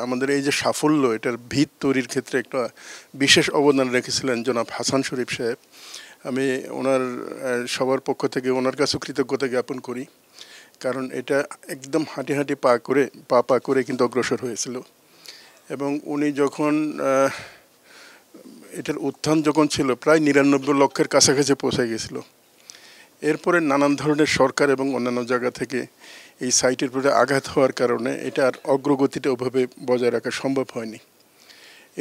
আমাদের এই যে সাফল্য এটার ভিত তৈরির ক্ষেত্রে একটা বিশেষ অবদান রেখেছিলেন জনাব হাসান শরীফ সাহেব। আমি ওনার সবার পক্ষ থেকে ওনার কাছে কৃতজ্ঞতা জ্ঞাপন করি, কারণ এটা একদম হাঁটি হাঁটি পা করে কিন্তু অগ্রসর হয়েছিল। এবং উনি যখন এটার উত্থান যখন ছিল প্রায় ৯৯ লক্ষের কাছাকাছি পৌঁছে গেছিল, এরপরে নানান ধরনের সরকার এবং অন্যান্য জায়গা থেকে এই সাইটের প্রতি আঘাত হওয়ার কারণে এটার অগ্রগতিটা ওভাবে বজায় রাখা সম্ভব হয়নি।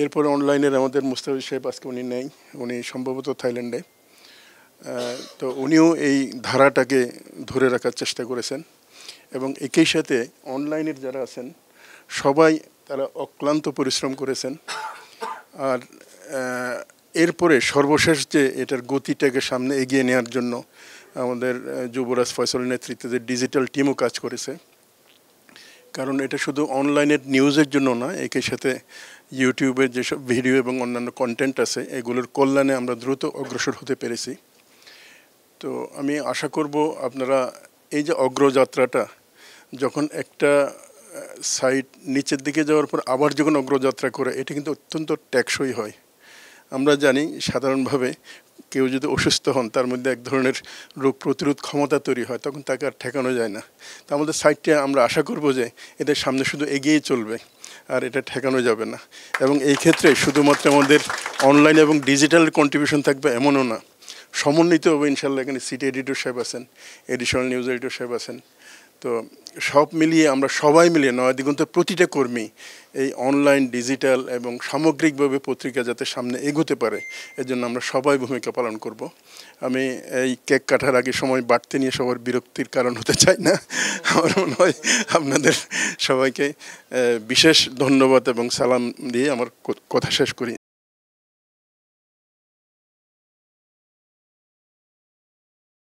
এরপরে অনলাইনের আমাদের মুস্তাফিজ সাহেব, আজকে উনি নেই, উনি সম্ভবত থাইল্যান্ডে, তো উনিও এই ধারাটাকে ধরে রাখার চেষ্টা করেছেন। এবং একই সাথে অনলাইনের যারা আছেন সবাই তারা অক্লান্ত পরিশ্রম করেছেন। আর এরপরে সর্বশেষ যে এটার গতিটাকে সামনে এগিয়ে নেওয়ার জন্য আমাদের যুবরাজ ফয়সলের নেতৃত্বে যে ডিজিটাল টিমও কাজ করেছে, কারণ এটা শুধু অনলাইনের নিউজের জন্য না, একই সাথে ইউটিউবের যেসব ভিডিও এবং অন্যান্য কন্টেন্ট আছে এগুলোর কল্যাণে আমরা দ্রুত অগ্রসর হতে পেরেছি। তো আমি আশা করব আপনারা এই যে অগ্রযাত্রাটা, যখন একটা সাইট নিচের দিকে যাওয়ার পর আবার যখন অগ্রযাত্রা করে, এটা কিন্তু অত্যন্ত টেকসই হয়। আমরা জানি সাধারণভাবে কেউ যদি অসুস্থ হন তার মধ্যে এক ধরনের রোগ প্রতিরোধ ক্ষমতা তৈরি হয়, তখন তাকে আর ঠেকানো যায় না। তো আমাদের সাইটটা আমরা আশা করব যে এদের সামনে শুধু এগিয়েই চলবে, আর এটা ঠেকানো যাবে না। এবং এই ক্ষেত্রে শুধুমাত্র আমাদের অনলাইন এবং ডিজিটাল কন্ট্রিবিউশন থাকবে এমনও না, সমন্বিত হবে ইনশাল্লাহ। এখানে সিটি এডিটর সাহেব আছেন, এডিশনাল নিউজ এডিটর সাহেব আছেন। তো সব মিলিয়ে আমরা সবাই মিলিয়ে নয়া দিগন্তের প্রতিটা কর্মী এই অনলাইন, ডিজিটাল এবং সামগ্রিকভাবে পত্রিকা যাতে সামনে এগোতে পারে, এর জন্য আমরা সবাই ভূমিকা পালন করব। আমি এই কেক কাটার আগে সময় বাড়তে নিয়ে সবার বিরক্তির কারণ হতে চাই না। আমার মনে হয় আপনাদের সবাইকে বিশেষ ধন্যবাদ এবং সালাম দিয়ে আমার কথা শেষ করি।